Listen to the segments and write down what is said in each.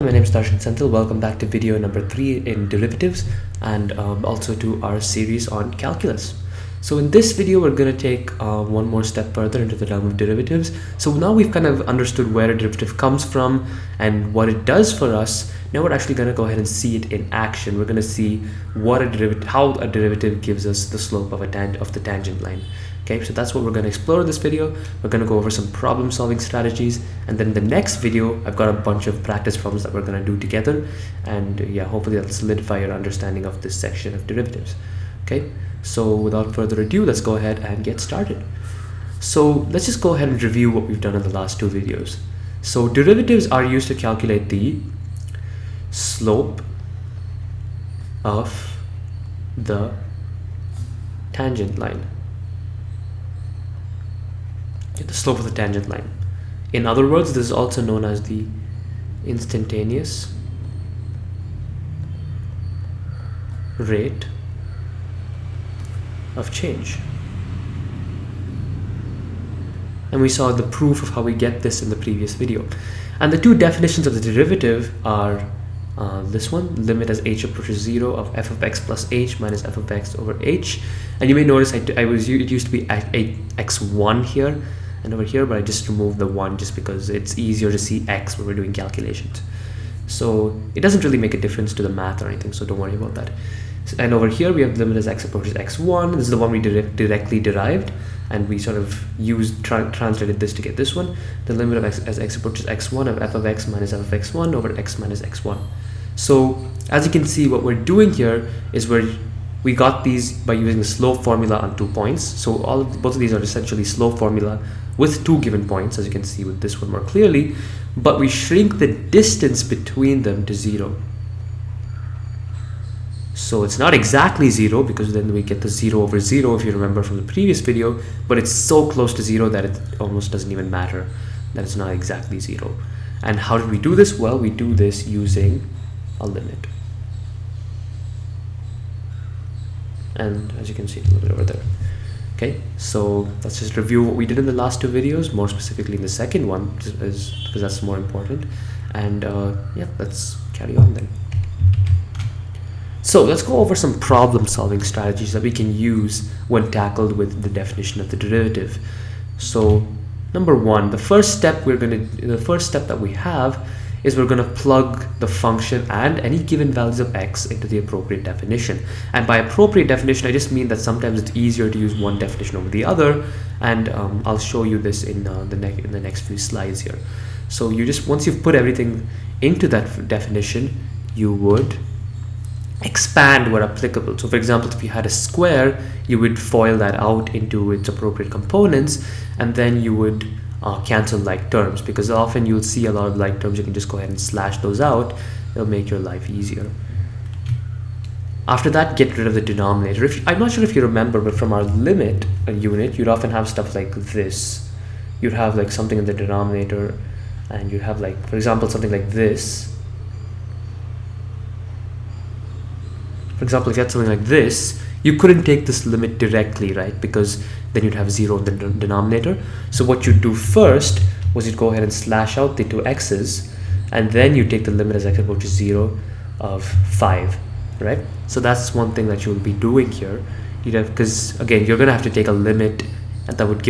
My name is Darshan Senthil. Welcome back to video number 3 in derivatives and also to our series on calculus. So in this video we're going to take one more step further into the realm of derivatives. So now we've kind of understood where a derivative comes from and what it does for us. Now we're actually going to go ahead and see it in action. We're going to see what how a derivative gives us the slope of the tangent line. Okay, so that's what we're going to explore in this video. We're going to go over some problem solving strategies, and then in the next video I've got a bunch of practice problems that we're going to do together, and yeah, hopefully that'll solidify your understanding of this section of derivatives. Okay, so without further ado, let's go ahead and get started. So let's just go ahead and review what we've done in the last two videos. So derivatives are used to calculate the slope of the tangent line. The slope of the tangent line. In other words, this is also known as the instantaneous rate of change. And we saw the proof of how we get this in the previous video. And the two definitions of the derivative are this one, limit as h approaches 0 of f of x plus h minus f of x over h. And you may notice it used to be at x1 here and over here, but I just removed the 1 just because it's easier to see x when we're doing calculations. So it doesn't really make a difference to the math or anything, so don't worry about that. And over here we have limit as x approaches x1. This is the one we directly derived, and we sort of translated this to get this one. The limit of x as x approaches x1 of f of x minus f of x1 over x minus x1. So as you can see, what we're doing here is we got these by using the slope formula on 2 points. So both of these are essentially slope formula with 2 given points, as you can see with this one more clearly, but we shrink the distance between them to 0. So it's not exactly 0, because then we get the 0 over 0 if you remember from the previous video, but it's so close to 0 that it almost doesn't even matter that it's not exactly 0. And how did we do this? Well, we do this using a limit. And as you can see, a little bit over there. Okay, so let's just review what we did in the last two videos, more specifically in the second one, because that's more important. And yeah, let's carry on then. So let's go over some problem solving strategies that we can use when tackled with the definition of the derivative. So number one, the first step that we have is we're going to plug the function and any given values of x into the appropriate definition. And by appropriate definition, I just mean that sometimes it's easier to use one definition over the other, and I'll show you this in the next few slides here. So once you've put everything into that definition, you would expand where applicable. So for example, if you had a square, you would FOIL that out into its appropriate components, and then you would cancel like terms, because often you'll see a lot of like terms. You can just go ahead and slash those out. It'll make your life easier. After that, get rid of the denominator. I'm not sure if you remember, but from our limit unit, you'd often have stuff like this. You'd have like something in the denominator, and you'd have like, for example, something like this. For example, if you had something like this, you couldn't take this limit directly, right? Because then you'd have 0 in the denominator. So what you'd do first was you'd go ahead and slash out the two x's, and then you take the limit as x approaches 0 of 5, right? So that's one thing that you'll be doing here. You'd have, because again, you're gonna have to take a limit, and that would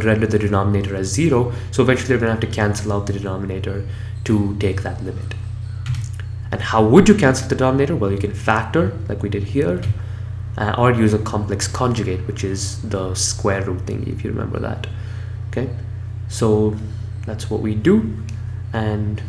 render the denominator as 0. So eventually you're gonna have to cancel out the denominator to take that limit. And how would you cancel the denominator? Well, you can factor like we did here, or use a complex conjugate, which is the square root thing, if you remember that. Okay, so that's what we do. And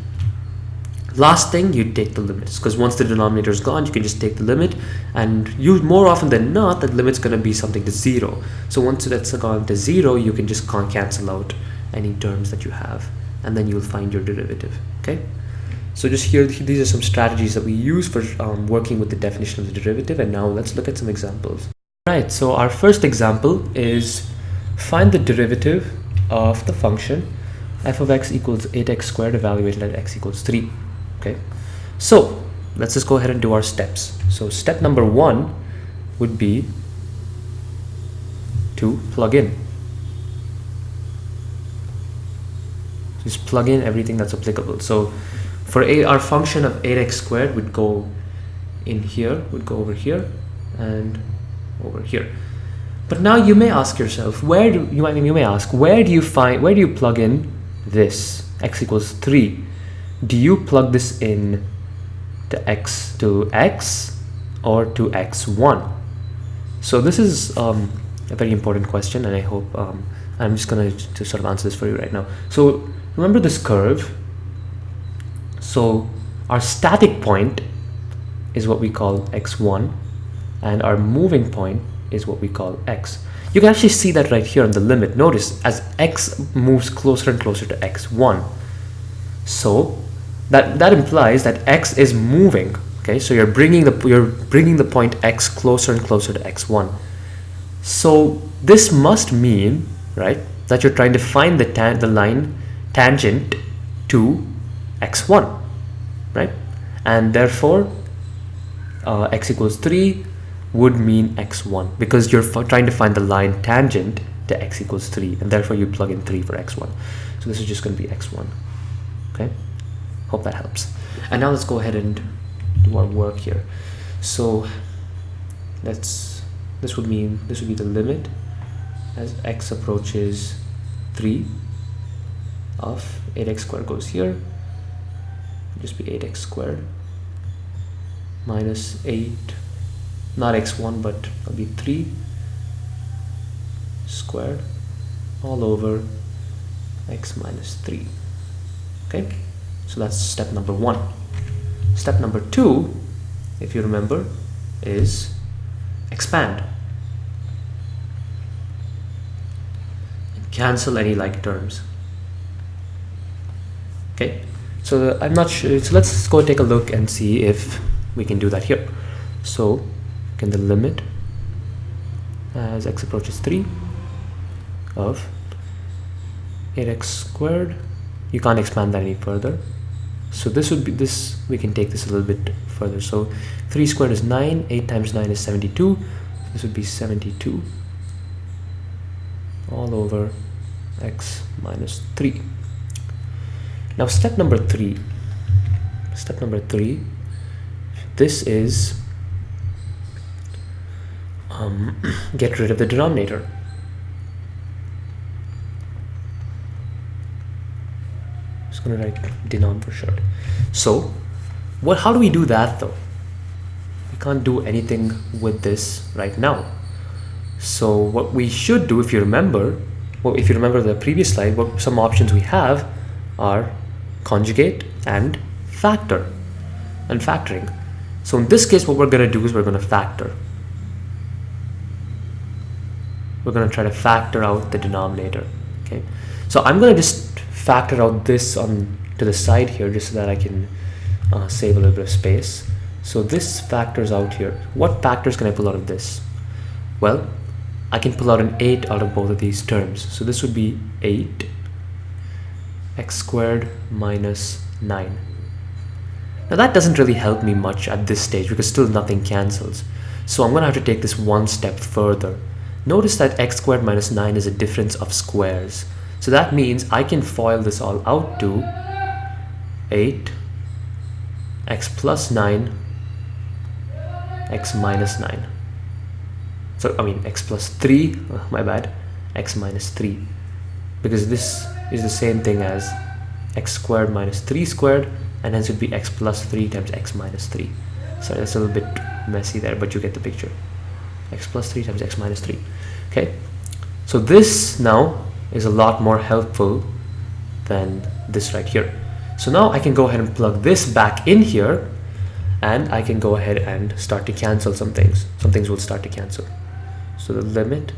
last thing, you take the limits, because once the denominator is gone, you can just take the limit, and more often than not, that limit's going to be something to 0. So once that's gone to 0, you can just cancel out any terms that you have, and then you'll find your derivative. Okay. So just here, these are some strategies that we use for working with the definition of the derivative, and now let's look at some examples. Right, so our first example is find the derivative of the function f of x equals 8x squared evaluated at x equals 3. Okay, so let's just go ahead and do our steps. So step number 1 would be to plug in. Just plug in everything that's applicable. So For our function of 8x squared would go in here, would go over here and over here. But now you may ask yourself, where do you plug in this x equals 3? Do you plug this in to x or to x1? So this is a very important question, and I hope I'm just going to sort of answer this for you right now. So remember this curve. So our static point is what we call x1, and our moving point is what we call x. You can actually see that right here in the limit. Notice as x moves closer and closer to x1. So that implies that x is moving. Okay, so you're bringing the point x closer and closer to x1. So this must mean, right, that you're trying to find the line tangent to x1, right? And therefore x equals 3 would mean x1, because you're trying to find the line tangent to x equals 3, and therefore you plug in 3 for x1. So this is just going to be x1. Okay, hope that helps. And now let's go ahead and do our work here. So this would be the limit as x approaches 3 of 8x squared goes here, just be 8x squared minus 8, not x1 but it'll be 3 squared all over x minus 3. Okay, so that's step number 1. Step number 2, if you remember, is expand and cancel any like terms. Okay, so I'm not sure, so let's go take a look and see if we can do that here. So can the limit as x approaches 3 of 8x squared, you can't expand that any further, so this would be this, we can take this a little bit further. So 3 squared is 9, 8 times 9 is 72, this would be 72 all over x minus 3. Now step number 3, this is get rid of the denominator. Just gonna write denom for short. So how do we do that though? We can't do anything with this right now. So what we should do, if you remember the previous slide, what some options we have are conjugate and factor and factoring. So in this case, what we're going to do is we're going to factor. We're going to try to factor out the denominator. Okay, so I'm going to just factor out this on to the side here just so that I can save a little bit of space. So this factors out here. What factors can I pull out of this? Well, I can pull out an 8 out of both of these terms. So this would be 8 x squared minus 9. Now that doesn't really help me much at this stage because still nothing cancels. So I'm going to have to take this one step further. Notice that x squared minus 9 is a difference of squares. So that means I can FOIL this all out to 8 x plus 9 x minus 9. So I mean x plus 3, my bad, x minus 3. Because this is the same thing as x squared minus 3 squared, and hence it would be x plus 3 times x minus 3. Sorry, that's a little bit messy there, but you get the picture. X plus 3 times x minus 3. Okay, so this now is a lot more helpful than this right here. So now I can go ahead and plug this back in here, and I can go ahead and start to cancel some things. Some things will start to cancel. So the limit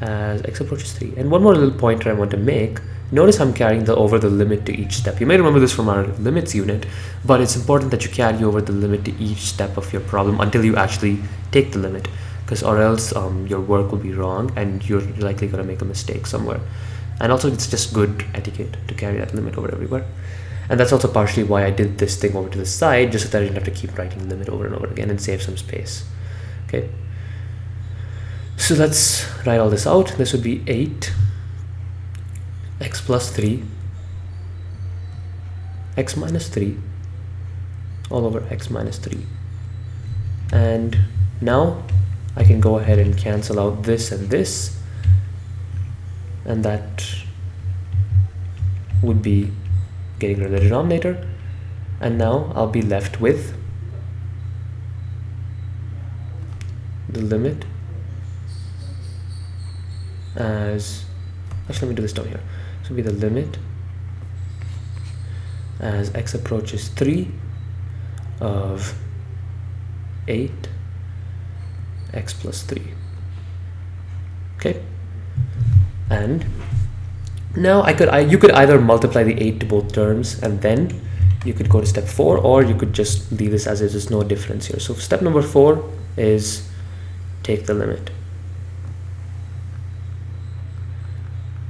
as x approaches 3. And one more little pointer I want to make. Notice I'm carrying over the limit to each step. You may remember this from our limits unit, but it's important that you carry over the limit to each step of your problem until you actually take the limit, because or else your work will be wrong and you're likely going to make a mistake somewhere. And also it's just good etiquette to carry that limit over everywhere. And that's also partially why I did this thing over to the side, just so that I didn't have to keep writing limit over and over again and save some space. Okay. So let's write all this out. This would be 8 x plus 3 x minus 3 all over x minus 3. And now I can go ahead and cancel out this and this, and that would be getting rid of the denominator. And now I'll be left with the limit as, actually let me do this down here. So it'll be the limit as x approaches 3 of 8 x plus 3. Okay, and now you could either multiply the 8 to both terms and then you could go to step 4, or you could just leave this as is. There's no difference here. So step number 4 is take the limit.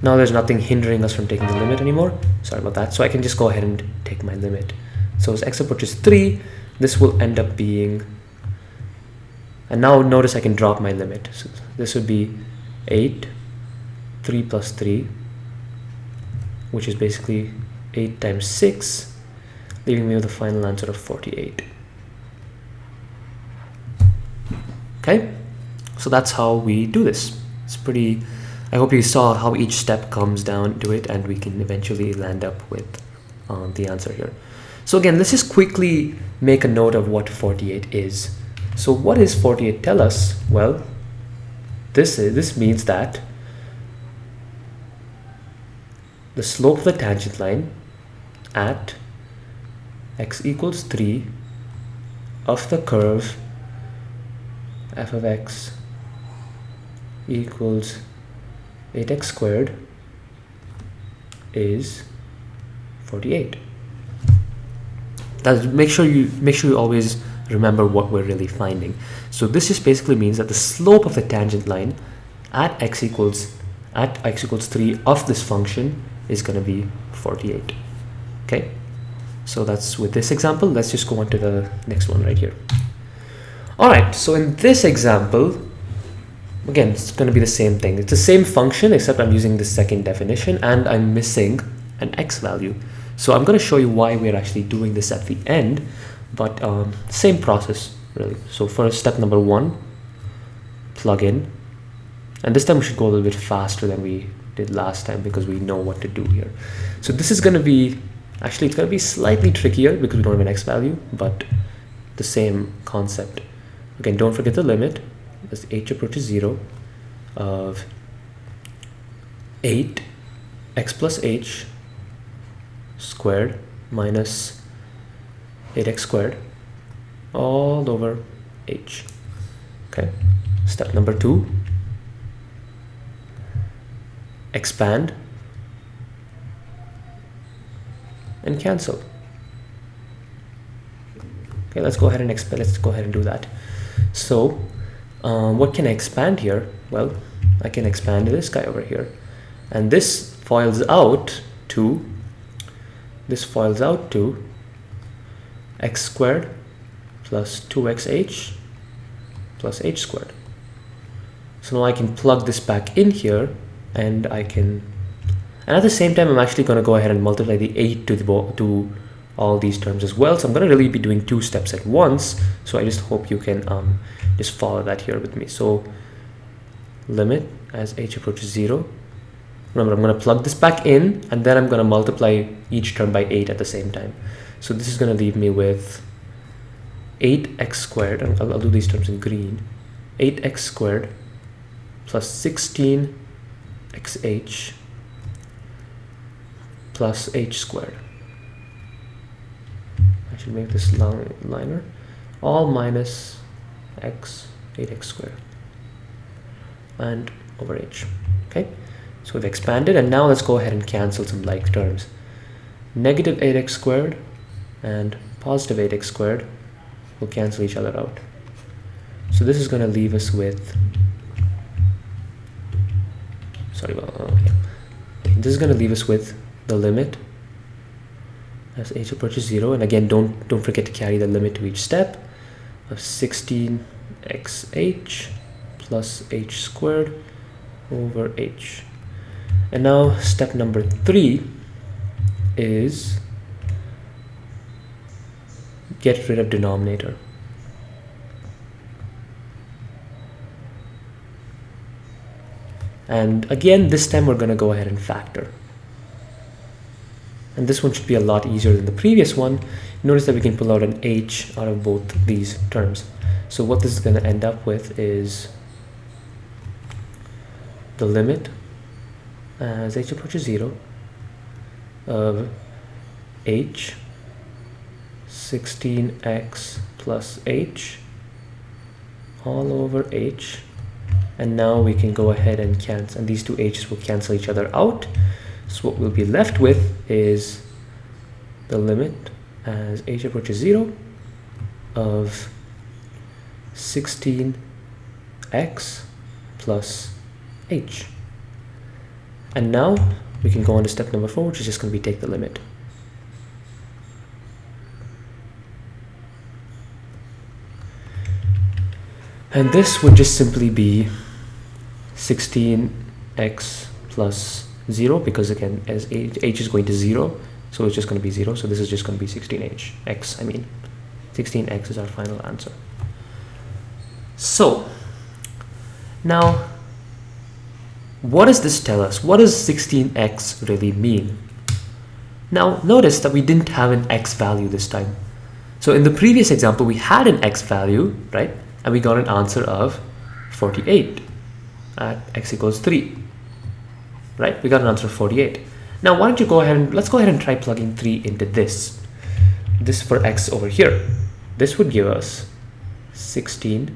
Now there's nothing hindering us from taking the limit anymore. Sorry about that. So I can just go ahead and take my limit. So as x approaches 3, this will end up being, and now notice I can drop my limit. So this would be 8, 3 plus 3, which is basically 8 times 6, leaving me with a final answer of 48. Okay, so that's how we do this. It's pretty, I hope you saw how each step comes down to it, and we can eventually land up with the answer here. So again, let's just quickly make a note of what 48 is. So what is 48 tell us? Well, this means that the slope of the tangent line at x equals 3 of the curve f of x equals 8x squared is 48. Make sure you always remember what we're really finding. So this just basically means that the slope of the tangent line at x equals 3 of this function is going to be 48. Okay, so that's with this example. Let's just go on to the next one right here. All right, so in this example, again, it's going to be the same thing. It's the same function, except I'm using the second definition and I'm missing an x value. So I'm going to show you why we're actually doing this at the end, but same process really. So first, step number 1, plug in, and this time we should go a little bit faster than we did last time because we know what to do here. So this is going to be, actually it's going to be slightly trickier because we don't have an x value, but the same concept. Again, don't forget the limit as h approaches 0 of 8 x plus h squared minus 8x squared all over h. Okay, step number 2, expand and cancel. Okay, let's go ahead and do that. So what can I expand here? Well, I can expand this guy over here, and this foils out to x squared plus 2xh plus h squared. So now I can plug this back in here, and at the same time I'm actually going to go ahead and multiply the 8 to all these terms as well. So I'm going to really be doing 2 steps at once, so I just hope you can just follow that here with me. So limit as h approaches 0. Remember, I'm going to plug this back in, and then I'm going to multiply each term by 8 at the same time. So this is going to leave me with 8x squared, and I'll do these terms in green, 8x squared plus 16xh plus h squared. I should make this liner, all minus 8x squared and over h. Okay, so we've expanded, and now let's go ahead and cancel some like terms. Negative 8x squared and positive 8x squared will cancel each other out. So this is going to leave us with, this is going to leave us with the limit as h approaches 0, and again, don't forget to carry the limit to each step, of 16xh plus h squared over h. And now step number 3 is get rid of denominator. And again, this time we're going to go ahead and factor. And this one should be a lot easier than the previous one. Notice that we can pull out an h out of both these terms. So what this is going to end up with is the limit as h approaches 0 of h 16x plus h all over h. And now we can go ahead and cancel, and these two h's will cancel each other out. So what we'll be left with is the limit as h approaches 0 of 16x plus h. And now we can go on to step number 4, which is just going to be take the limit. And this would just simply be 16x plus 0, because again, as h is going to 0, so it's just going to be 0. So this is just going to be 16x. I mean, 16x is our final answer. So now, what does this tell us? What does 16x really mean? Now, notice that we didn't have an x value this time. So in the previous example, we had an x value, right? And we got an answer of 48 at x equals 3, right? We got an answer of 48. Now, why don't you go ahead and let's go ahead and try plugging 3 into this for x over here. This would give us 16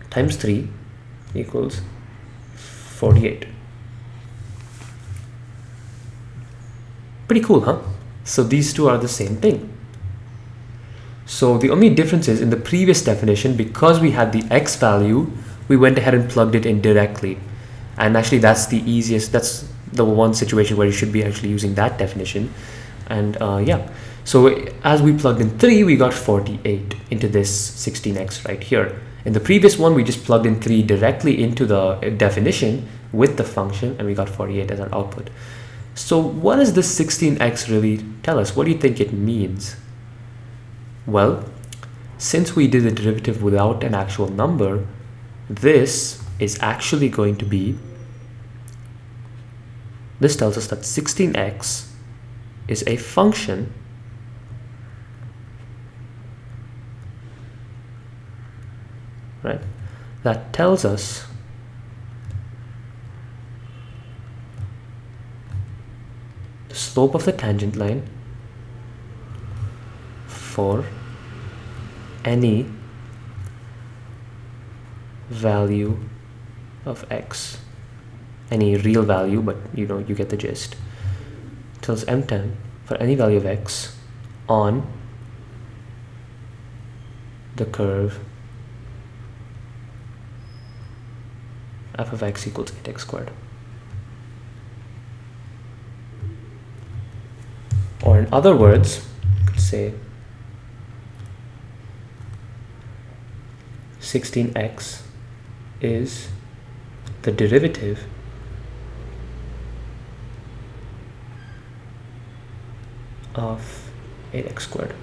times 3 equals 48. Pretty cool, huh? So these two are the same thing. So the only difference is in the previous definition, because we had the x value, we went ahead and plugged it in directly. And actually that's the easiest, that's the one situation where you should be actually using that definition. And yeah, so as we plugged in 3, we got 48 into this 16x right here. In the previous one, we just plugged in 3 directly into the definition with the function, and we got 48 as our output. So what does this 16x really tell us? What do you think it means? Well, since we did the derivative without an actual number, this is actually going to be, this tells us that 16x is a function right, that tells us the slope of the tangent line for any value of x, any real value, but you know, you get the gist. It tells m10 for any value of x on the curve f of x equals 8x squared. Or in other words, you could say 16x is the derivative of 8x squared.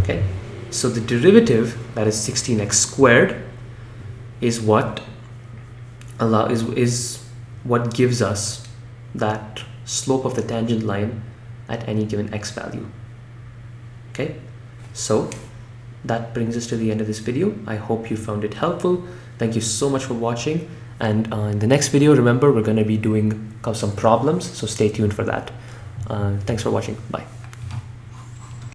Okay, so the derivative, that is 16x squared, is what is what gives us that slope of the tangent line at any given x value. Okay, so that brings us to the end of this video. I hope you found it helpful. Thank you so much for watching, and in the next video, remember, we're going to be doing some problems, so stay tuned for that. Thanks for watching. Bye.